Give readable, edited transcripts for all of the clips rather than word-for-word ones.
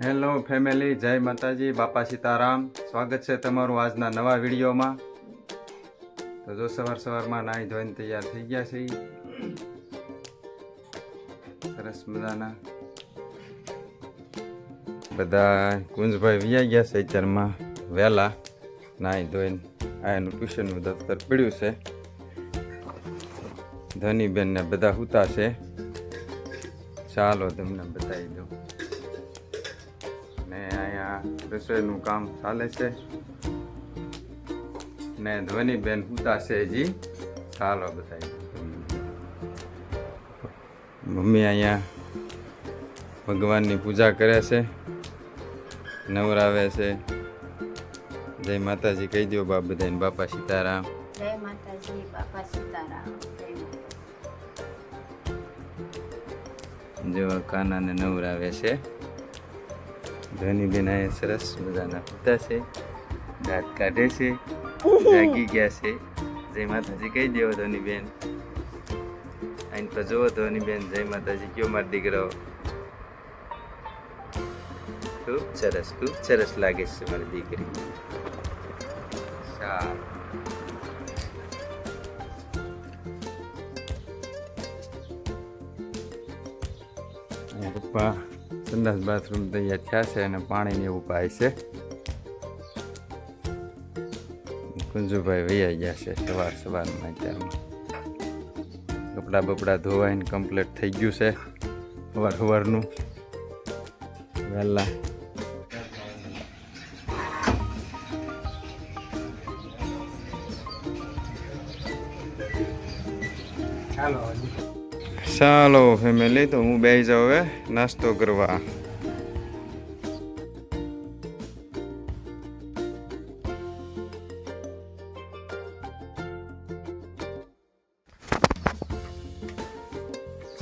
Hello family, જય માતાજી, બાપા સીતારામ. સ્વાગત છે તમારું આજના નવા વિડીયોમાં. તો જો સવારમાં નાહી ધોઈને તૈયાર થઈ ગયા છે. સરસ મજાના બધા કુંજભાઈ વ્યાઈ ગયા છે અત્યારમાં વહેલા નાહી ધોઈને. આ એનું ટ્યુશનનું દફતર પડ્યું છે. ધનીબેન ને બધા સૂતા છે. ચાલો તમને બતાવી દઉં. ને અહીંયા રસોઈનું કામ ચાલે છે ને ધ્વનીબેન સૂતા છે હજી. ચાલો બતાવી દઉં. મમ્મી અહીંયા ભગવાનની પૂજા કરે છે, નવરાવે છે. જય માતાજી કહી દો બાપ બધાને. બાપા સીતારામ. જય માતાજી, બાપા સીતારામ. જો કાનાને નવરાવે છે. ધનીબેન અહીંયા સરસ મજાના સૂતા છે, દાંત કાઢે છે, જાગી ગયા છે. જય માતાજી કહી દો ધનીબેન. આઈને પર જુઓ ધનીબેન, જય માતાજી કયો મારો દીકરો. ખૂબ સરસ લાગે છે મારી દીકરી. સારું. પપ્પા સંડાસ બાથરૂમ તૈયાર થયા છે અને પાણીની એવું પાય છે. કુંજુભાઈ વૈયા ગયા છે સવારમાં. અત્યારમાં કપડાં બપડા ધોવાઈને કમ્પ્લીટ થઈ ગયું છે. સવારનું વહેલા ચાલો ફેમિલી, તો હું બેસી જાઉં હવે નાસ્તો કરવા.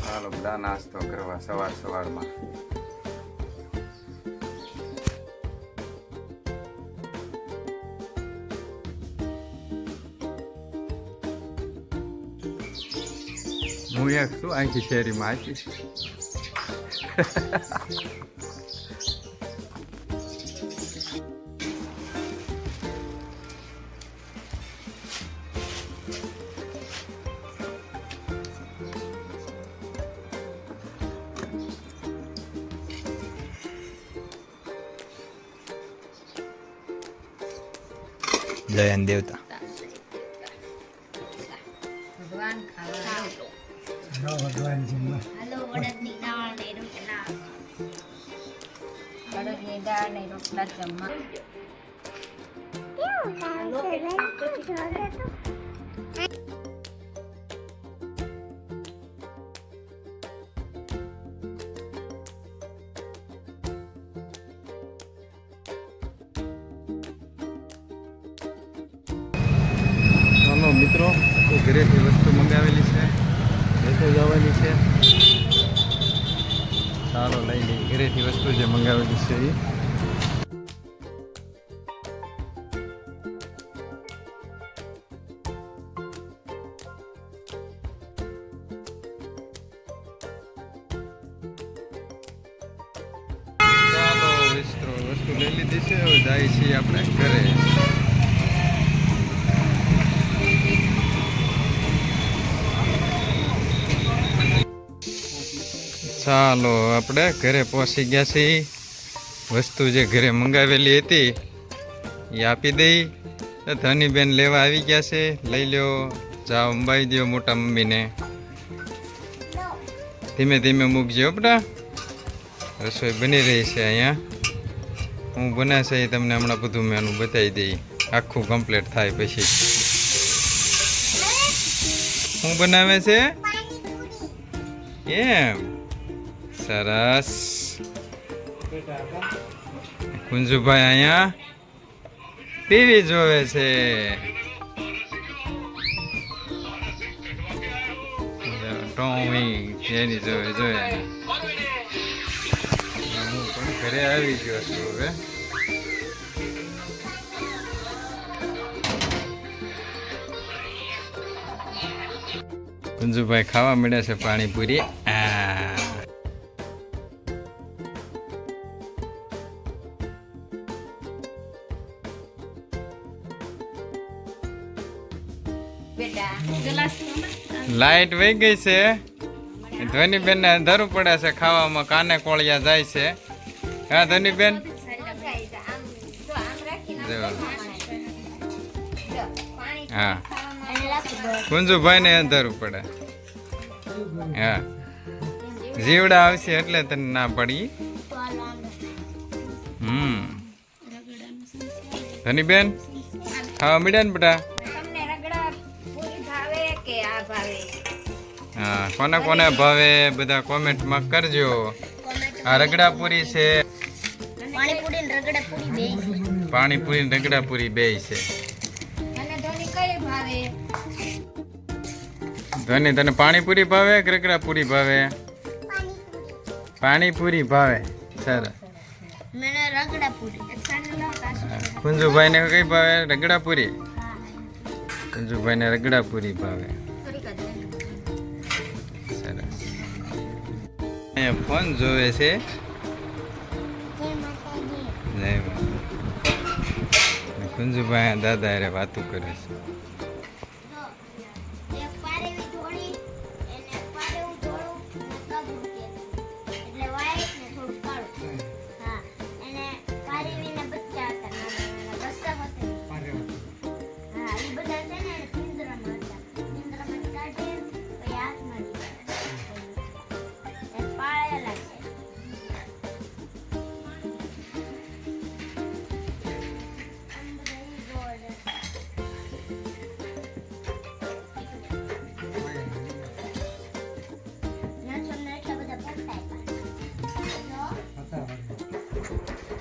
ચાલો બધા નાસ્તો કરવા સવારમાં. હું એક છું આખી શેરીમાં આવીશ. જયન દેવતા ભગવાન ખાવા ભગવાન હાલો. અડદની દાળ ને રોટલા, અડદની દાળ ને રોટલા જમવા. ચાલો મિત્રો, ઘરેથી વસ્તુ મંગાવેલી છે, લેતો જવાની છે. ચાલો લઈ લઈ ઘરેથી વસ્તુ જે મંગાવેલી છે એ. ચાલો વસ્તુ લઈ લીધી છે. હવે જાય છીએ આપણે ઘરે. ચાલો આપણે ઘરે પહોંચી ગયા છીએ. વસ્તુ જે ઘરે મંગાવેલી હતી એ આપી દઈ. ધનીબેન લેવા આવી ગયા છે. લઈ લ્યો, જાઓ અંબાઈ દો મોટા મમ્મીને. ધીમે ધીમે મૂકજો બેટા. રસોઈ બની રહી છે અહીંયા. હું બનાવશે એ તમને હમણાં બધું મેનું બતાવી દઈ. આખું કમ્પ્લીટ થાય પછી. શું બનાવે છે એમ? સરસ. કુંજુભાઈ અહીંયા ટીવી જોવે છે. ટોમી એની જોવે. હું પણ ઘરે આવી ગયો છું હવે. કુંજુભાઈ ખાવા મળ્યા છે પાણીપુરી. બેટા લાઈટ વહી ગઈ છે. ધ્વનિબેન ને અંધારું પડે છે ખાવામાં, કાને કોળિયા જાય છે. હા ધ્વનિબેન, આમ જો આમ રાખીને જો. પાણી હા ખાવામાં કુંજુભાઈ ને અંધારું પડે. હા જીવડા આવશે એટલે તને ના પડી. ધનીબેન ખાવા મળ્યા ને બેટા? તમને રગડા પૂરી ભાવે કે આ ભાવે? હા કોને કોને ભાવે બધા કોમેન્ટમાં કરજો. આ રગડાપુરી છે, પાણીપુરી ને રગડા પૂરી બે પાણીપુરી ને રગડાપુરી બે છે. અને ધોની કઈ ભાવે? ધની તને પાણીપુરી ભાવે કે રગડાપુરી ભાવે? પાણીપુરી ભાવે. સરસ. મને રગડા પૂરી. કુંજુભાઈ ને કઈ ભાવે? રગડાપુરી. કુંજુભાઈ ને રગડાપુરી ભાવે. સરસ. અહીંયા ફોન જોવે છે. જય મા. કુંજુભાઈ દાદા અરે વાતું કરે છે.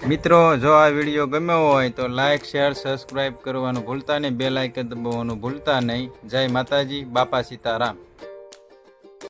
મિત્રો જો આ વિડીયો ગમ્યો હોય તો લાઈક શેર સબસ્ક્રાઈબ કરવાનું ભૂલતા નહીં, બેલ આઇકન દબાવવાનું ભૂલતા નહીં. જય માતાજી, બાપા સીતારામ.